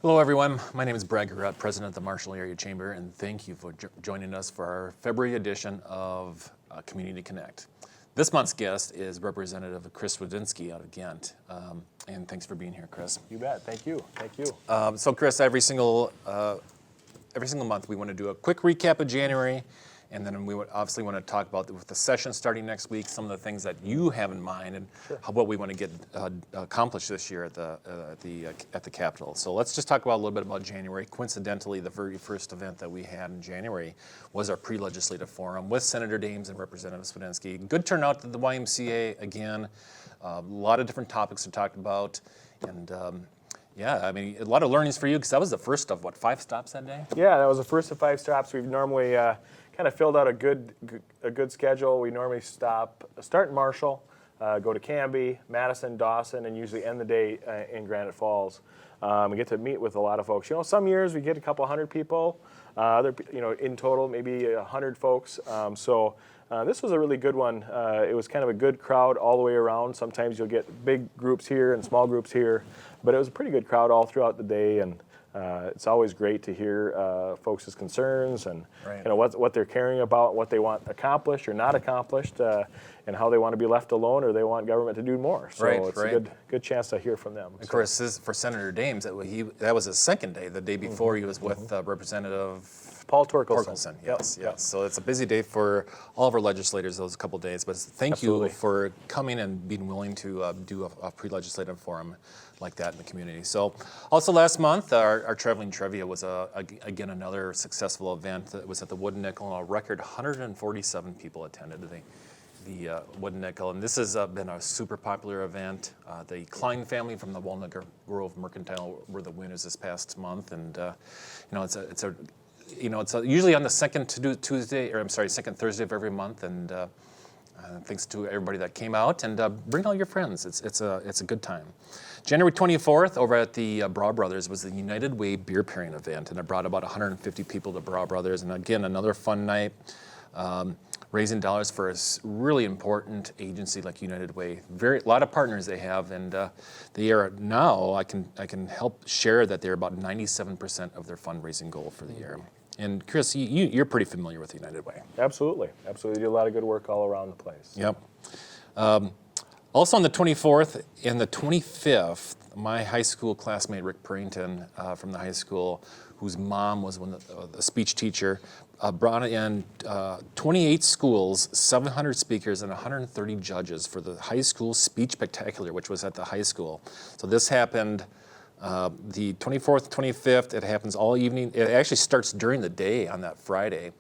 Hello everyone, my name is Brad Garrett, President of the Marshall Area Chamber, and thank you for joining us for our February edition of Community Connect. This month's guest is Representative Chris Swedzinski out of Ghent, and thanks for being here, Chris. You bet, thank you. So Chris, every single month we want to do a quick recap of January, and then we would obviously want to talk about, with the session starting next week, some of the things that you have in mind and what we want to get accomplished this year at the Capitol. So let's just talk about a little bit about January. Coincidentally, the very first event that we had in January was our pre-legislative forum with Senator Dames and Representative Swedzinski. Good turnout at the YMCA again. A lot of different topics to talk about, and yeah, I mean, a lot of learnings for you, because that was the first of, 5 stops that day? Yeah, that was the first of 5 stops. We've normally kind of filled out a good schedule. We normally start in Marshall, go to Canby, Madison, Dawson, and usually end the day in Granite Falls. We get to meet with a lot of folks. You know, some years we get a couple hundred people. In total, maybe 100 folks. This was a really good one. It was kind of a good crowd all the way around. Sometimes you'll get big groups here and small groups here, but it was a pretty good crowd all throughout the day, and it's always great to hear folks' concerns and what they're caring about, what they want accomplished or not accomplished, and how they want to be left alone or they want government to do more. So it's a good chance to hear from them. Of course, for Senator Dames, that was his second day. The day before he was with Representative Paul Torkelson. Yes. So it's a busy day for all of our legislators those couple of days. But thank you for coming and being willing to do a pre-legislative forum like that in the community. So also last month, our traveling trivia was again another successful event. It was at the Wooden Nickel, and a record 147 people attended the Wooden Nickel, and this has been a super popular event. The Klein family from the Walnut Grove Mercantile were the winners this past month, and it's usually on the second Thursday of every month, and thanks to everybody that came out, and bring all your friends. It's a good time. January 24th, over at the Braw Brothers, was the United Way beer pairing event, and it brought about 150 people to Braw Brothers, and again, another fun night, raising dollars for a really important agency like United Way. A lot of partners they have, and they are now, I can help share that they're about 97% of their fundraising goal for the year. And Chris, you're pretty familiar with United Way. Absolutely. They do a lot of good work all around the place. Yep. Also on the 24th and the 25th, my high school classmate Rick Preemption from the high school, whose mom was the speech teacher, brought in 28 schools, 700 speakers, and 130 judges for the high school Speechpectacular, which was at the high school. So this happened the 24th, 25th. It happens all evening. It actually starts during the day on that Friday,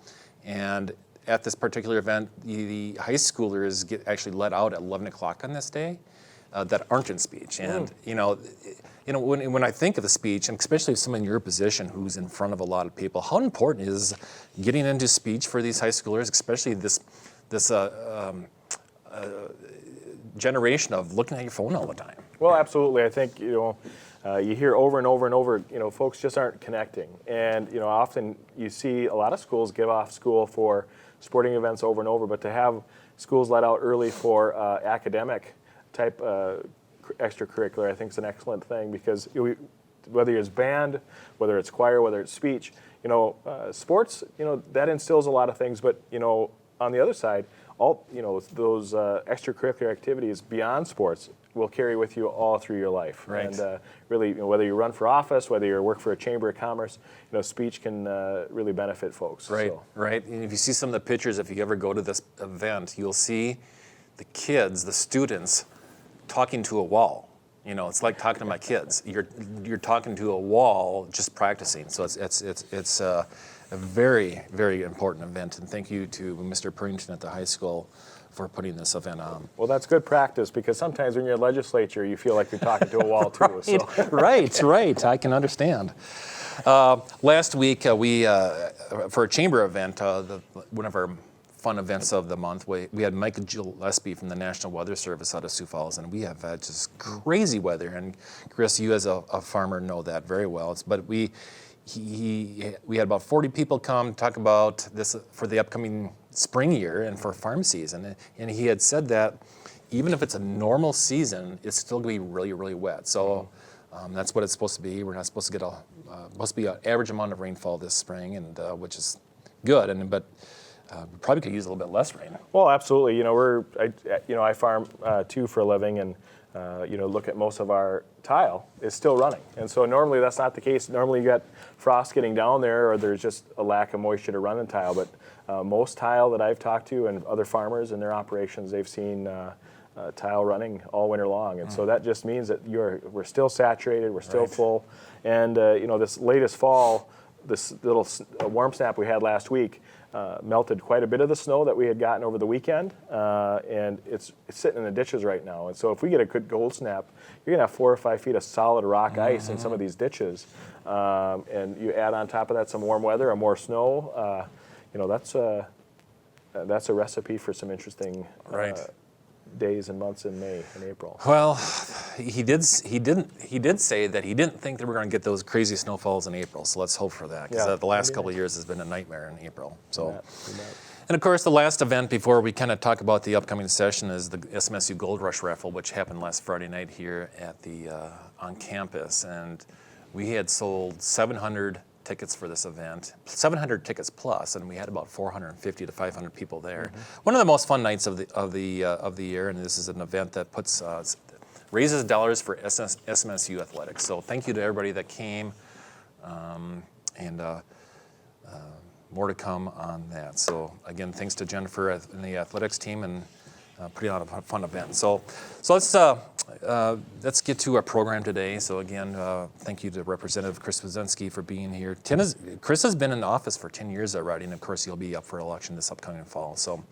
and at this particular event, the high schoolers get actually let out at 11 o'clock on this day that aren't in speech. And when I think of the speech, and especially someone in your position who's in front of a lot of people, how important is getting into speech for these high schoolers, especially this generation of looking at your phone all the time? Well, absolutely. I think you hear over and over and over, folks just aren't connecting. And, often you see a lot of schools give off school for sporting events over and over, but to have schools let out early for academic type extracurricular, I think is an excellent thing, because whether it's band, whether it's choir, whether it's speech, sports, that instills a lot of things, but, on the other side, all those extracurricular activities beyond sports will carry with you all through your life. Right. And really, whether you run for office, whether you work for a chamber of commerce, speech can really benefit folks. Right, so. right. And if you see some of the pictures, if you ever go to this event, you'll see the kids, the students, talking to a wall. It's like talking to my kids. You're talking to a wall, just practicing. So it's a very, very important event. And thank you to Mr. Preemption at the high school for putting this event on. Well, that's good practice, because sometimes when you're in the legislature, you feel like you're talking to a wall too. Right. I can understand. Last week, we for a chamber event, one of our fun events of the month, we had Mike Gillespie from the National Weather Service out of Sioux Falls, and we have had just crazy weather. And Chris, you as a farmer know that very well. But we had about 40 people come talk about this for the upcoming spring year and for farm season, and he had said that even if it's a normal season, it's still going to be really, really wet. So That's what it's supposed to be. We're not supposed to get supposed to be an average amount of rainfall this spring, and which is good. But we probably could use a little bit less rain. Well, absolutely. I farm too for a living, and look at most of our tile is still running. And so normally that's not the case. Normally you got frost getting down there, or there's just a lack of moisture to run in tile. But most tile that I've talked to and other farmers in their operations, they've seen tile running all winter long. And so that just means that we're still saturated, we're still full. And this latest fall, this little warm snap we had last week, melted quite a bit of the snow that we had gotten over the weekend, and it's sitting in the ditches right now. And so if we get a good cold snap, you're gonna have 4 or 5 feet of solid rock ice in some of these ditches, and you add on top of that some warm weather or more snow. That's a recipe for some interesting days and months in May and April. Well, he did say that he didn't think that we're going to get those crazy snowfalls in April. So let's hope for that, because the last couple of years has been a nightmare in April. So, and of course, the last event before we kind of talk about the upcoming session is the SMSU Gold Rush Raffle, which happened last Friday night here at the on campus, and we had sold 700 tickets for this event, 700 tickets plus, and we had about 450 to 500 people there. One of the most fun nights of the year, and this is an event that raises dollars for SMSU athletics. So thank you to everybody that came, and more to come on that. So again, thanks to Jennifer and the athletics team, and putting on a fun event. So let's get to our program today. So again, thank you to Representative Chris Swedzinski for being here. Chris has been in office for 10 years already, and of course he'll be up for election this upcoming fall. So,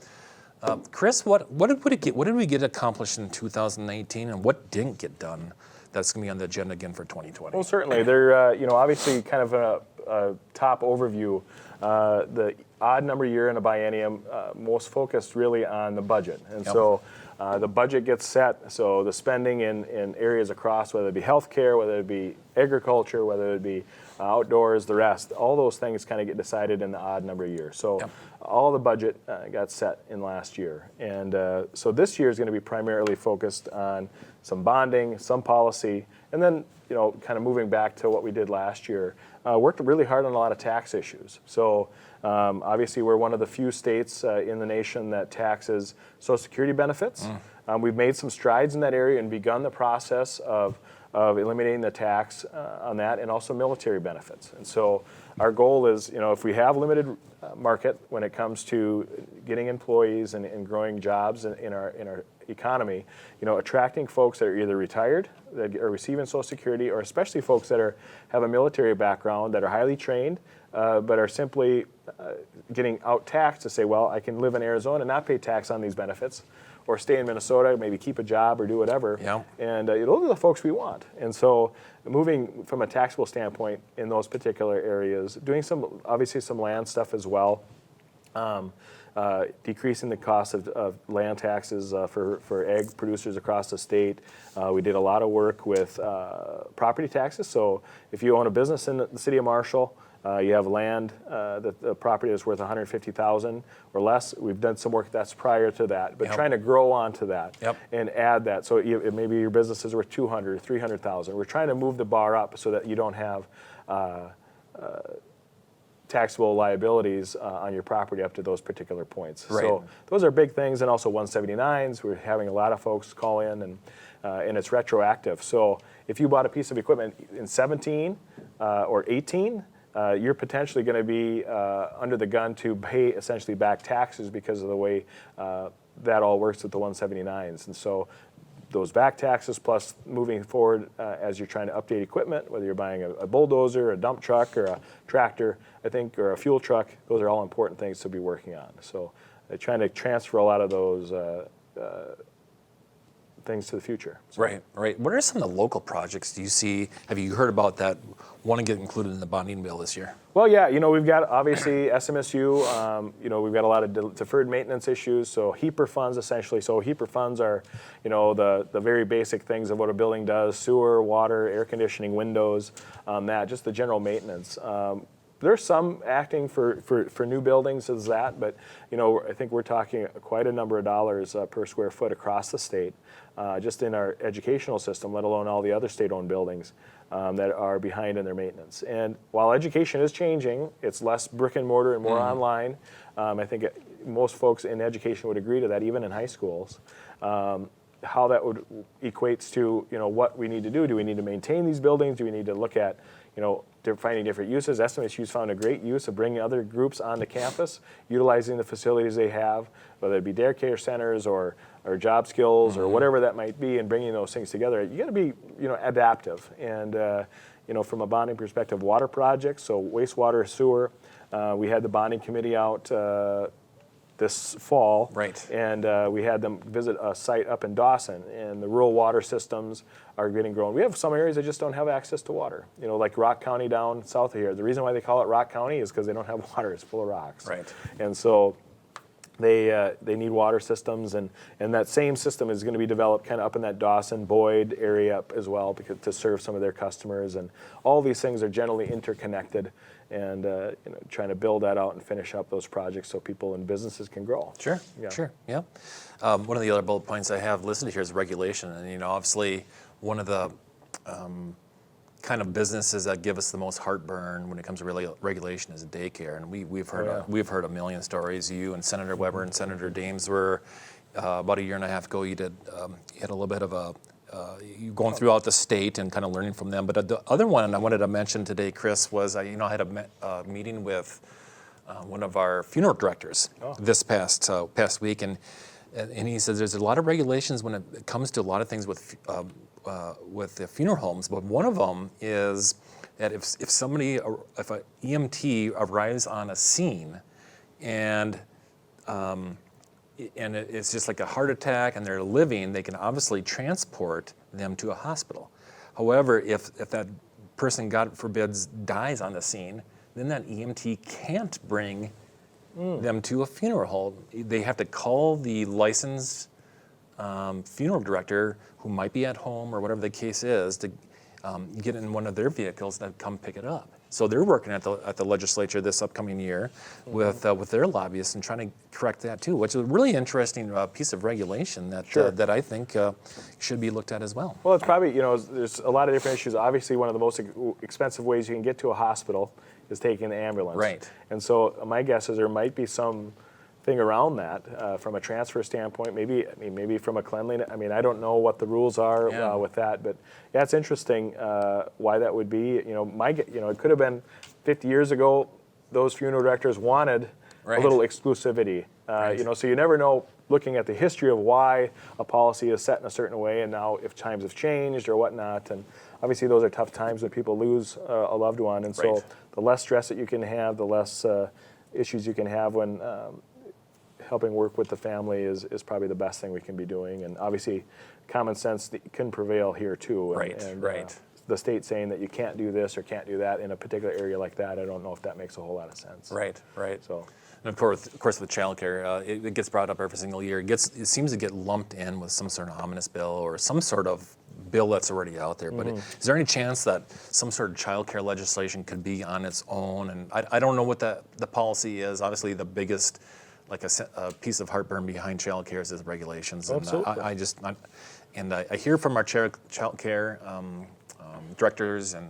Chris, what did we get accomplished in 2019, and what didn't get done that's going to be on the agenda again for 2020? Well, certainly. They're obviously kind of a top overview. The odd number year in a biennium, most focused really on the budget. And so the budget gets set, so the spending in areas across, whether it be healthcare, whether it be agriculture, whether it be outdoors, the rest, all those things kind of get decided in the odd number year. So all the budget got set in last year. And so this year is going to be primarily focused on some bonding, some policy, and then kind of moving back to what we did last year, worked really hard on a lot of tax issues. So obviously we're one of the few states in the nation that taxes Social Security benefits. We've made some strides in that area and begun the process of eliminating the tax on that, and also military benefits. And so our goal is, if we have limited market when it comes to getting employees and growing jobs in our economy, attracting folks that are either retired, that are receiving Social Security, or especially folks that have a military background, that are highly trained, but are simply getting out taxed to say, well, I can live in Arizona and not pay tax on these benefits, or stay in Minnesota, maybe keep a job or do whatever. And those are the folks we want. And so moving from a taxable standpoint in those particular areas, doing obviously some land stuff as well, decreasing the cost of land taxes for egg producers across the state. We did a lot of work with property taxes. So if you own a business in the city of Marshall, you have land that the property is worth $150,000 or less. We've done some work that's prior to that, but trying to grow onto that and add that. So maybe your business is worth $200,000 or $300,000. We're trying to move the bar up so that you don't have taxable liabilities on your property up to those particular points. So those are big things, and also 179s. We're having a lot of folks call in, and it's retroactive. So if you bought a piece of equipment in 17 or 18, you're potentially going to be under the gun to pay essentially back taxes because of the way that all works with the 179s. And so those back taxes, plus moving forward as you're trying to update equipment, whether you're buying a bulldozer, a dump truck, or a tractor, I think, or a fuel truck, those are all important things to be working on. So trying to transfer a lot of those things to the future. So. Right. What are some of the local projects do you see? Have you heard about that want to get included in the bonding bill this year? Well, yeah, we've got obviously SMSU, we've got a lot of deferred maintenance issues, so HEAPR funds essentially. So HEAPR funds are, the very basic things of what a building does: sewer, water, air conditioning, windows, just the general maintenance. there's some acting for new buildings as that, but I think we're talking quite a number of dollars per square foot across the state, just in our educational system, let alone all the other state-owned buildings that are behind in their maintenance. And while education is changing, it's less brick and mortar and more online. I think most folks in education would agree to that, even in high schools. How that would equates to what we need to do. Do we need to maintain these buildings? Do we need to look at finding different uses? SMSU's found a great use of bringing other groups onto campus, utilizing the facilities they have, whether it be daycare centers or job skills or whatever that might be, and bringing those things together. You got to be adaptive, and from a bonding perspective, water projects, so wastewater, sewer. We had the bonding committee out this fall, right? And we had them visit a site up in Dawson, and the rural water systems are getting grown. We have some areas that just don't have access to water, like Rock County down south of here. The reason why they call it Rock County is because they don't have water; it's full of rocks. Right. And so they need water systems, and that same system is going to be developed kind of up in that Dawson, Boyd area up as well, because to serve some of their customers. And all these things are generally interconnected, and trying to build that out and finish up those projects so people and businesses can grow. Sure, sure, yeah. One of the other bullet points I have listed here is regulation, and obviously one of the kind of businesses that give us the most heartburn when it comes to regulation is daycare, and we've heard a million stories. You and Senator Weber and Senator Dames were about a year and a half ago. You had a little bit of a you going throughout the state and kind of learning from them. But the other one I wanted to mention today, Chris, was I had a meeting with one of our funeral directors this past week, and he says there's a lot of regulations when it comes to a lot of things with the funeral homes, but one of them is that if an EMT arrives on a scene and it's just like a heart attack and they're living, they can obviously transport them to a hospital. However, if that person, God forbids, dies on the scene, then that EMT can't bring them to a funeral home. They have to call the licensed funeral director, who might be at home or whatever the case is, to get in one of their vehicles and come pick it up. So they're working at the legislature this upcoming year with their lobbyists and trying to correct that too, which is a really interesting piece of regulation that that I think should be looked at as well. Well, it's probably, there's a lot of different issues. Obviously, one of the most expensive ways you can get to a hospital is taking the ambulance. Right. And so my guess is there might be some thing around that from a transfer standpoint, maybe from a cleanliness. I don't know what the rules are with that, but yeah, it's interesting why that would be. It could have been 50 years ago. Those funeral directors wanted a little exclusivity. So you never know. Looking at the history of why a policy is set in a certain way, and now if times have changed or whatnot, and obviously those are tough times when people lose a loved one, and so the less stress that you can have, the less issues you can have when helping work with the family is probably the best thing we can be doing. And obviously common sense can prevail here too. And the state saying that you can't do this or can't do that in a particular area like that, I don't know if that makes a whole lot of sense. Right. So, and of course with childcare, it gets brought up every single year. It seems to get lumped in with some sort of omnibus bill or some sort of bill that's already out there. But is there any chance that some sort of childcare legislation could be on its own? And I don't know what the policy is. Obviously the biggest a piece of heartburn behind child care is regulations. And I hear from our child care directors, and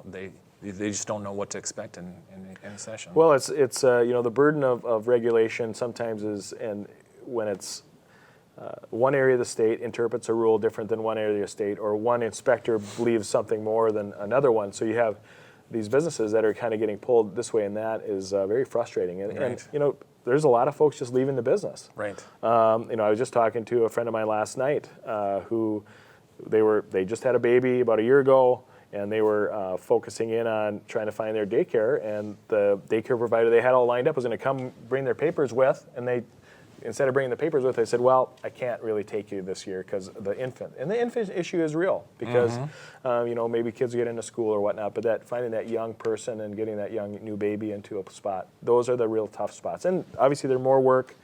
they just don't know what to expect in any session. Well, it's the burden of regulation sometimes is, and when it's one area of the state interprets a rule different than one area of the state, or one inspector believes something more than another one. So you have these businesses that are kind of getting pulled this way, and that is very frustrating. And there's a lot of folks just leaving the business. Right. I was just talking to a friend of mine last night who they just had a baby about a year ago, and they were focusing in on trying to find their daycare, and the daycare provider they had all lined up was going to come bring their papers with, and instead of bringing the papers with, they said, well, I can't really take you this year because of the infant. And the infant issue is real because, maybe kids get into school or whatnot, but finding that young person and getting that young new baby into a spot, those are the real tough spots. And obviously there's more work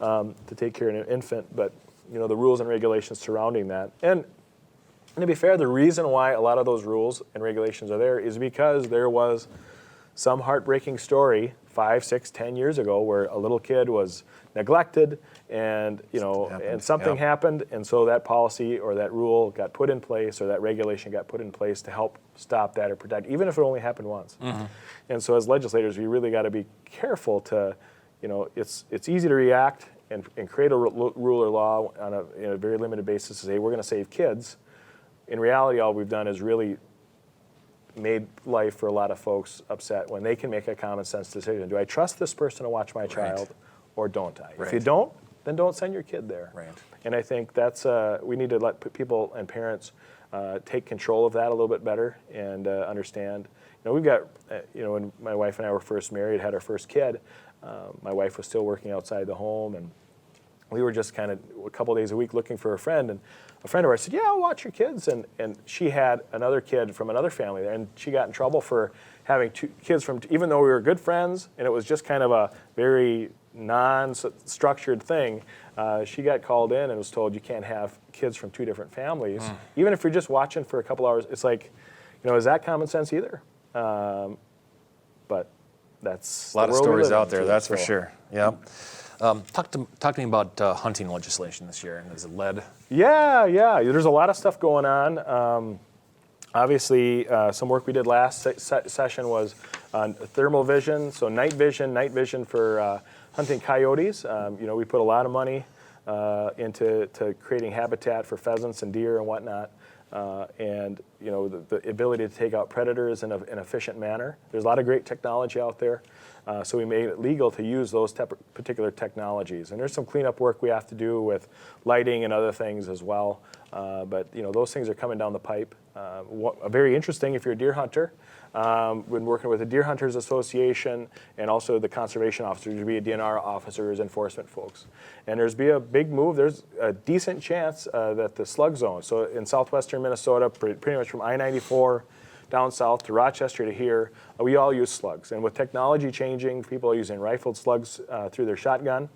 to take care of an infant, but, the rules and regulations surrounding that. And to be fair, the reason why a lot of those rules and regulations are there is because there was some heartbreaking story 5, 6, 10 years ago where a little kid was neglected and something happened, and so that policy or that rule got put in place or that regulation got put in place to help stop that or protect, even if it only happened once. And so as legislators, we really got to be careful to, it's easy to react and create a rule or law on a very limited basis to say we're going to save kids. In reality, all we've done is really made life for a lot of folks upset when they can make a common sense decision. Do I trust this person to watch my child or don't I? If you don't, then don't send your kid there. And I think that's, we need to let people and parents take control of that a little bit better and understand. We've got, when my wife and I were first married, had our first kid, my wife was still working outside the home, and we were just kind of a couple days a week looking for a friend, and a friend of ours said, yeah, I'll watch your kids, and she had another kid from another family there, and she got in trouble for having 2 kids from, even though we were good friends, and it was just kind of a very non-structured thing, she got called in and was told you can't have kids from 2 different families. Even if you're just watching for a couple hours, it's like, is that common sense either? But that's a lot of stories out there, that's for sure. Yeah. Talk to me about hunting legislation this year, and is it led? Yeah. There's a lot of stuff going on. Obviously, some work we did last session was on thermal vision, so night vision for hunting coyotes. We put a lot of money into creating habitat for pheasants and deer and whatnot. And the ability to take out predators in an efficient manner. There's a lot of great technology out there, so we made it legal to use those particular technologies. And there's some cleanup work we have to do with lighting and other things as well. But those things are coming down the pipe. Very interesting if you're a deer hunter. Been working with the Deer Hunters Association and also the conservation officers, to be DNR officers, enforcement folks. And there's be a big move. There's a decent chance that the slug zone, so in southwestern Minnesota, pretty much from I-94 down south to Rochester to here, we all use slugs. And with technology changing, people are using rifled slugs through their shotgun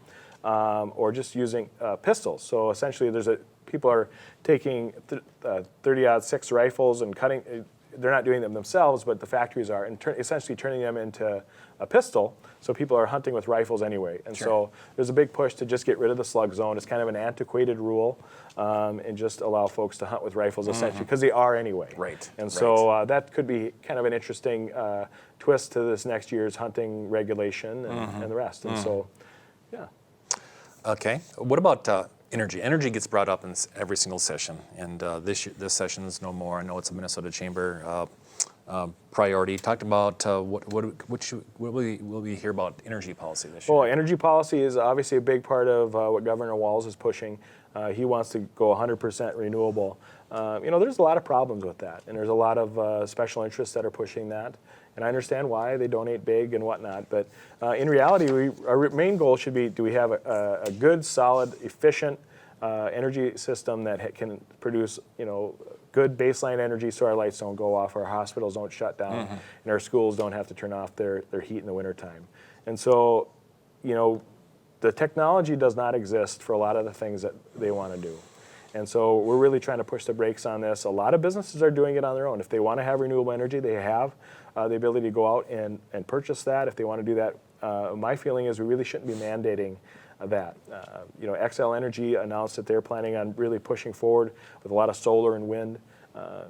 or just using pistols. So essentially, people are taking 30-06 rifles and cutting. They're not doing them themselves, but the factories are, and essentially turning them into a pistol, so people are hunting with rifles anyway. And so there's a big push to just get rid of the slug zone. It's kind of an antiquated rule, and just allow folks to hunt with rifles, essentially, because they are anyway. And so that could be kind of an interesting twist to this next year's hunting regulation and the rest. And so, yeah. Okay. What about energy? Energy gets brought up in every single session, and this session is no more. I know it's a Minnesota Chamber priority. Talked about what will we hear about energy policy this year? Well, energy policy is obviously a big part of what Governor Walz is pushing. He wants to go 100% renewable. There's a lot of problems with that, and there's a lot of special interests that are pushing that. And I understand why they donate big and whatnot, but in reality, our main goal should be: do we have a good, solid, efficient energy system that can produce, good baseline energy, so our lights don't go off, our hospitals don't shut down, and our schools don't have to turn off their heat in the wintertime. And so, the technology does not exist for a lot of the things that they want to do. And so we're really trying to push the brakes on this. A lot of businesses are doing it on their own. If they want to have renewable energy, they have the ability to go out and purchase that. If they want to do that, my feeling is we really shouldn't be mandating that. XL Energy announced that they're planning on really pushing forward with a lot of solar and wind.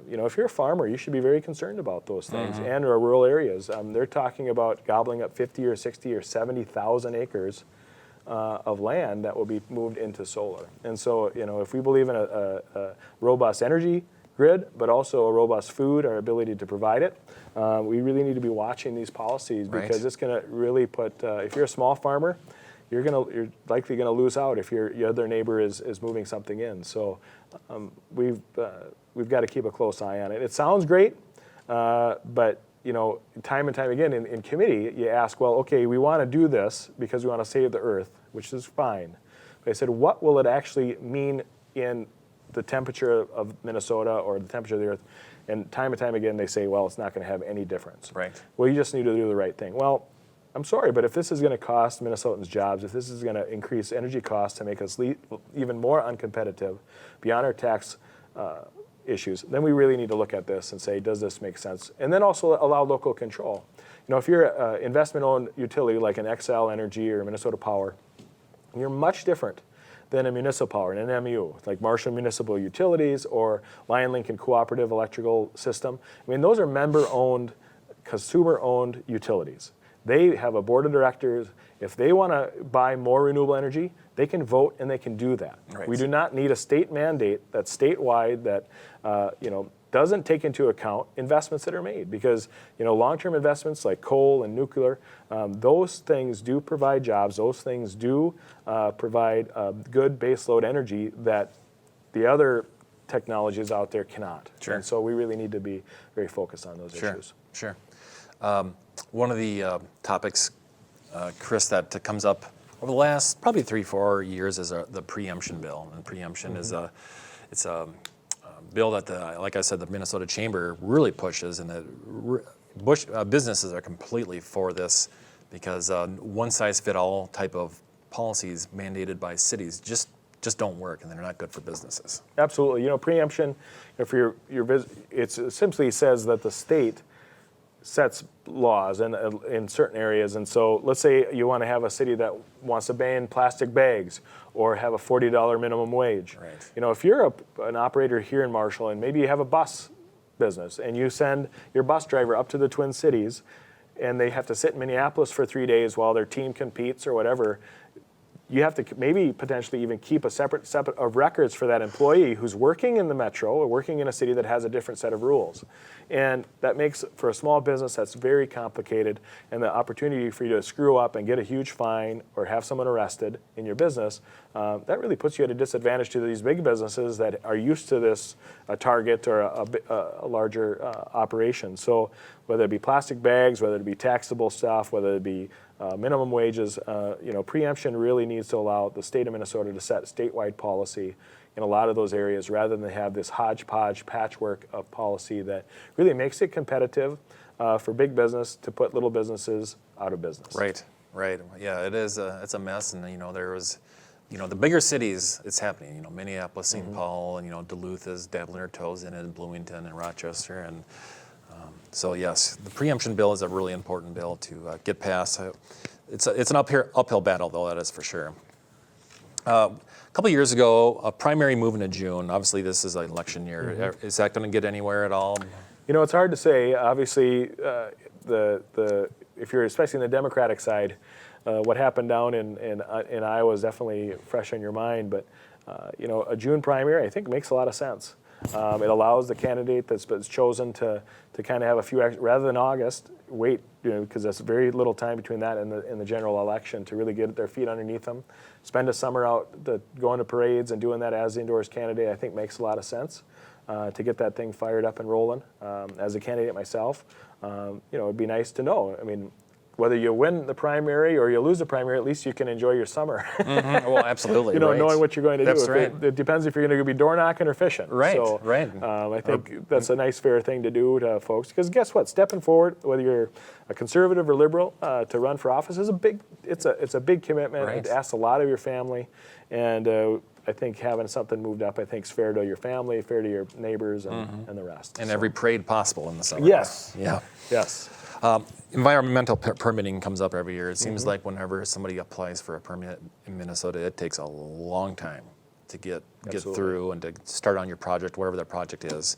If you're a farmer, you should be very concerned about those things and our rural areas. They're talking about gobbling up 50 or 60 or 70,000 acres of land that will be moved into solar. And so, if we believe in a robust energy grid, but also a robust food, our ability to provide it, we really need to be watching these policies, because it's going to really put, if you're a small farmer, you're likely going to lose out if your other neighbor is moving something in. So we've got to keep a close eye on it. It sounds great, but time and time again in committee, you ask, well, okay, we want to do this because we want to save the earth, which is fine. But I said, what will it actually mean in the temperature of Minnesota or the temperature of the earth? And time again, they say, well, it's not going to have any difference. Well, you just need to do the right thing. Well, I'm sorry, but if this is going to cost Minnesotans jobs, if this is going to increase energy costs to make us even more uncompetitive beyond our tax issues, then we really need to look at this and say, does this make sense? And then also allow local control. If you're an investment-owned utility like an Xcel Energy or Minnesota Power, you're much different than a municipal power, an MU, like Marshall Municipal Utilities or Lion Lincoln Cooperative Electrical System. I mean, those are member-owned, consumer-owned utilities. They have a board of directors. If they want to buy more renewable energy, they can vote and they can do that. Right. We do not need a state mandate that's statewide that doesn't take into account investments that are made, because long-term investments like coal and nuclear, those things do provide jobs. Those things do provide good baseload energy that the other technologies out there cannot. Sure. And so we really need to be very focused on those issues. Sure. One of the topics, Chris, that comes up over the last probably 3-4 years is the Preemption bill. And Preemption is a bill that, like I said, the Minnesota Chamber really pushes, and businesses are completely for this, because one-size-fit-all type of policies mandated by cities just don't work, and they're not good for businesses. Absolutely. Preemption, for it simply says that the state sets laws in certain areas. And so let's say you want to have a city that wants to ban plastic bags or have a $40 minimum wage. Right. If you're an operator here in Marshall and maybe you have a bus business and you send your bus driver up to the Twin Cities and they have to sit in Minneapolis for 3 days while their team competes or whatever, you have to maybe potentially even keep a separate set of records for that employee who's working in the metro or working in a city that has a different set of rules. And that makes, for a small business, that's very complicated. And the opportunity for you to screw up and get a huge fine or have someone arrested in your business, that really puts you at a disadvantage to these big businesses that are used to this target or a larger operation. So whether it be plastic bags, whether it be taxable stuff, whether it be minimum wages, Preemption really needs to allow the state of Minnesota to set statewide policy in a lot of those areas, rather than have this hodgepodge patchwork of policy that really makes it competitive for big business to put little businesses out of business. Right. Yeah, it is. It's a mess, and there was, the bigger cities, it's happening. Minneapolis, St. Paul, and Duluth is dabbling their toes in it, and Bloomington and Rochester, and so yes, the Preemption bill is a really important bill to get passed. It's an uphill battle, though, that is for sure. A couple of years ago, a primary moving to June. Obviously, this is an election year. Is that going to get anywhere at all? It's hard to say. Obviously, if you're especially in the Democratic side, what happened down in Iowa is definitely fresh on your mind. But a June primary, I think, makes a lot of sense. It allows the candidate that's chosen to kind of have a few extra, rather than August, wait, because there's very little time between that and the general election, to really get their feet underneath them. Spend a summer out going to parades and doing that as the indoors candidate, I think makes a lot of sense to get that thing fired up and rolling. As a candidate myself, it'd be nice to know. I mean, whether you win the primary or you lose the primary, at least you can enjoy your summer. Well, absolutely. Right. Knowing what you're going to do. That's right. It depends if you're going to be door knocking or fishing. Right. So, right. I think that's a nice, fair thing to do to folks. Because guess what? Stepping forward, whether you're a conservative or liberal, to run for office is it's a big commitment. Right. It asks a lot of your family, and I think having something moved up, I think, is fair to your family, fair to your neighbors, and the rest. And every parade possible in the summer. Yes. Yeah. Yes. Environmental permitting comes up every year. It seems like whenever somebody applies for a permit in Minnesota, it takes a long time to get through and to start on your project, whatever that project is.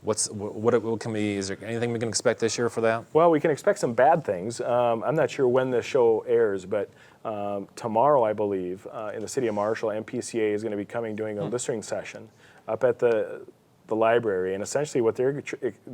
What can we? Is there anything we can expect this year for that? Well, we can expect some bad things. I'm not sure when the show airs, but tomorrow, I believe, in the city of Marshall, MPCA is going to be coming doing a listening session up at the library, and essentially what they're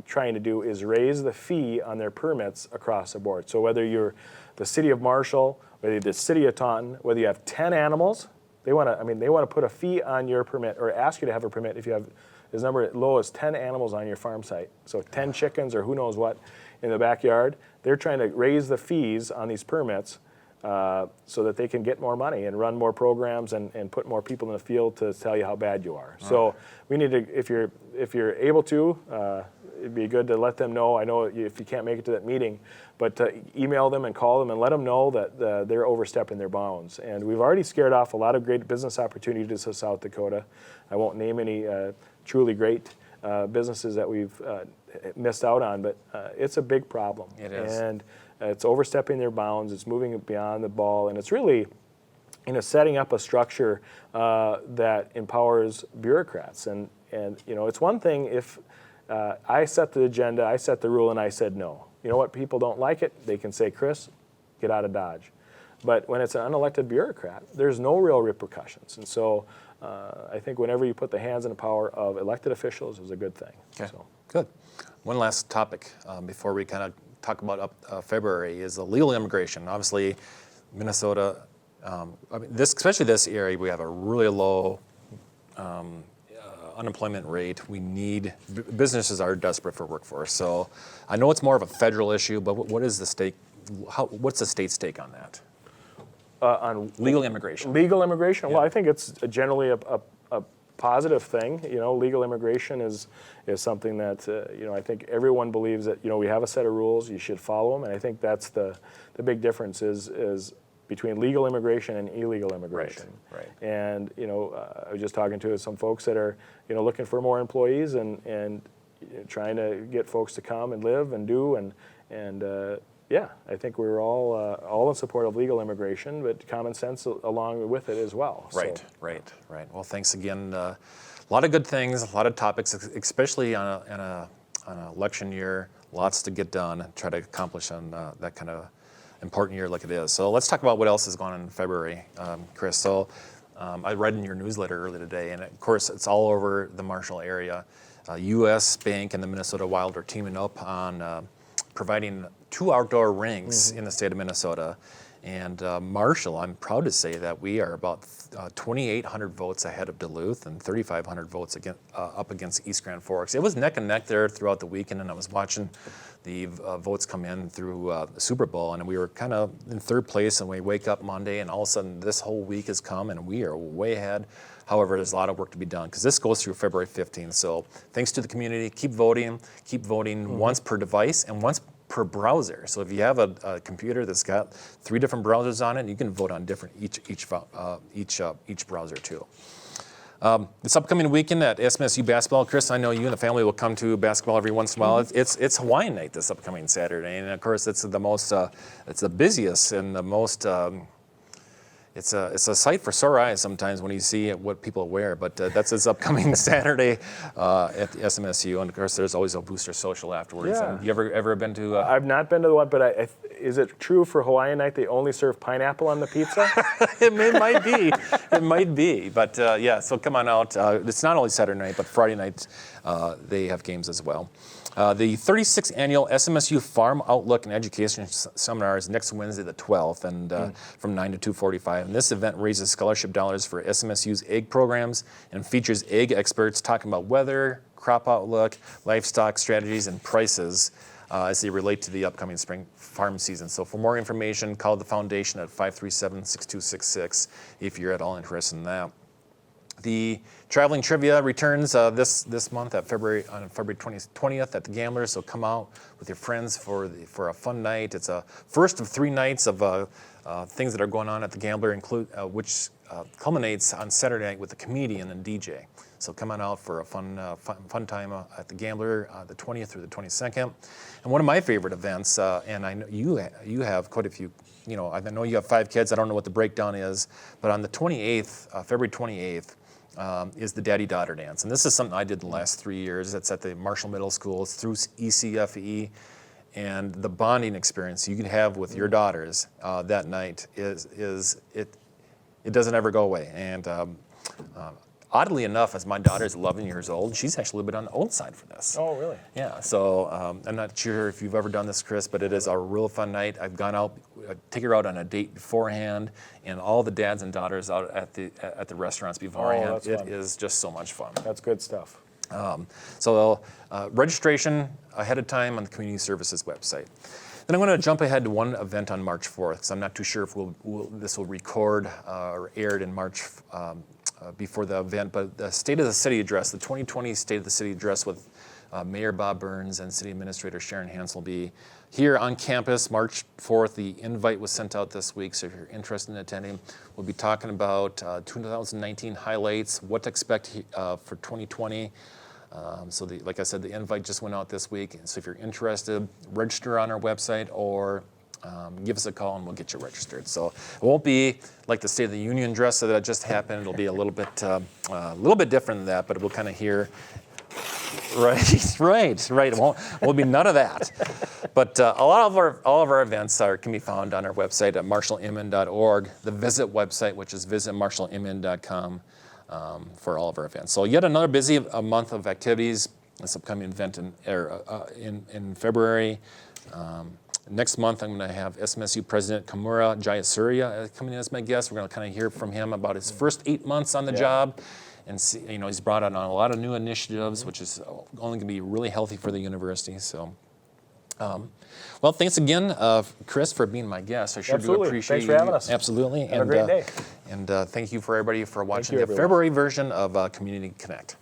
trying to do is raise the fee on their permits across the board. So whether you're the city of Marshall, whether you're the city of Taunton, whether you have 10 animals, they want to put a fee on your permit, or ask you to have a permit if you have as number as low as 10 animals on your farm site. So 10 chickens or who knows what in the backyard. They're trying to raise the fees on these permits so that they can get more money and run more programs and put more people in the field to tell you how bad you are. So we need to, if you're able to, it'd be good to let them know. I know if you can't make it to that meeting, but email them and call them and let them know that they're overstepping their bounds. And we've already scared off a lot of great business opportunities to South Dakota. I won't name any truly great businesses that we've missed out on, but it's a big problem. It is. And it's overstepping their bounds. It's moving beyond the ball, and it's really setting up a structure that empowers bureaucrats. And it's one thing if I set the agenda, I set the rule, and I said no. You know what? People don't like it. They can say, Chris, get out of Dodge. But when it's an unelected bureaucrat, there's no real repercussions. And so I think whenever you put the hands in the power of elected officials is a good thing. Okay, So. good. One last topic before we kind of talk about February is illegal immigration. Obviously, Minnesota, especially this area, we have a really low unemployment rate. Businesses are desperate for workforce. So I know it's more of a federal issue, but what is the state? What's the state's take on that? On legal immigration. Legal immigration? Yeah. Well, I think it's generally a positive thing. Legal immigration is something that I think everyone believes that we have a set of rules. You should follow them, and I think that's the big difference is between legal immigration and illegal immigration. Right. And I was just talking to some folks that are looking for more employees and trying to get folks to come and live and do and. Yeah, I think we're all in support of legal immigration, but common sense along with it as well. Right, So. right. Well, thanks again. A lot of good things, a lot of topics, especially on an election year. Lots to get done, try to accomplish on that kind of important year like it is. So let's talk about what else is going on in February, Chris. So I read in your newsletter earlier today, and of course it's all over the Marshall area. U.S. Bank and the Minnesota Wild are teaming up on providing 2 outdoor rinks in the state of Minnesota. And Marshall, I'm proud to say that we are about 2,800 votes ahead of Duluth and 3,500 votes up against East Grand Forks. It was neck and neck there throughout the weekend, and I was watching the votes come in through the Super Bowl, and we were kind of in third place, and we wake up Monday, and all of a sudden this whole week has come, and we are way ahead. However, there's a lot of work to be done because this goes through February 15th. So thanks to the community, keep voting once per device and once per browser. So if you have a computer that's got 3 different browsers on it, you can vote on different each browser too. This upcoming weekend at SMSU basketball, Chris, I know you and the family will come to basketball every once in a while. It's Hawaiian night this upcoming Saturday, and of course it's the most, it's the busiest and the most. It's a sight for sore eyes sometimes when you see what people wear, but that's this upcoming Saturday at the SMSU, and of course there's always a booster social afterwards. Yeah. And you ever been to? I've not been to the one, but is it true for Hawaiian night they only serve pineapple on the pizza? It might be, but yeah. So come on out. It's not only Saturday night, but Friday night they have games as well. The 36th annual SMSU Farm Outlook and Education Seminar is next Wednesday, the 12th, and from 9 to 2:45. And this event raises scholarship dollars for SMSU's egg programs and features egg experts talking about weather, crop outlook, livestock strategies, and prices as they relate to the upcoming spring farm season. So for more information, call the foundation at 537-6266 if you're at all interested in that. The traveling trivia returns this month on February 20th at the Gamblers. So come out with your friends for a fun night. It's a first of 3 nights of things that are going on at the Gambler, which culminates on Saturday night with a comedian and DJ. So come on out for a fun time at the Gambler, the 20th through the 22nd. And one of my favorite events, and I know you have quite a few. I know you have 5 kids. I don't know what the breakdown is, but on the 28th, February 28th. Is the daddy-daughter dance. And this is something I did the last 3 years. It's at the Marshall Middle School. It's through ECFE. And the bonding experience you can have with your daughters that night it doesn't ever go away. And oddly enough, as my daughter is 11 years old, she's actually a little bit on the old side for this. Oh, really? Yeah, so I'm not sure if you've ever done this, Chris, but it is a real fun night. I've gone out, take her out on a date beforehand, and all the dads and daughters out at the restaurants beforehand. Oh, that's fun. It is just so much fun. That's good stuff. So registration ahead of time on the Community Services website. Then I'm going to jump ahead to one event on March 4th, because I'm not too sure if this will record or aired in March before the event, but the State of the City Address, the 2020 State of the City Address with Mayor Bob Burns and City Administrator Sharon Hans will be here on campus March 4th. The invite was sent out this week, so if you're interested in attending, we'll be talking about 2019 highlights, what to expect for 2020. Like I said, the invite just went out this week, so if you're interested, register on our website or give us a call and we'll get you registered. So it won't be like the State of the Union address that just happened. It'll be a little bit different than that, but we'll kind of hear. Right. It won't be none of that. But all of our events can be found on our website at marshallmn.org. The visit website, which is visitmarshallmn.com, for all of our events. So yet another busy month of activities. This upcoming event in February. Next month, I'm going to have SMSU President Kamura Jayasuriya coming in as my guest. We're going to kind of hear from him about his first 8 months on the job. And see, he's brought on a lot of new initiatives, which is only going to be really healthy for the university. So, well, thanks again, Chris, for being my guest. I sure do appreciate Thanks for having us. Absolutely. Have a great day. And thank you for everybody for watching the February version of Community Connect.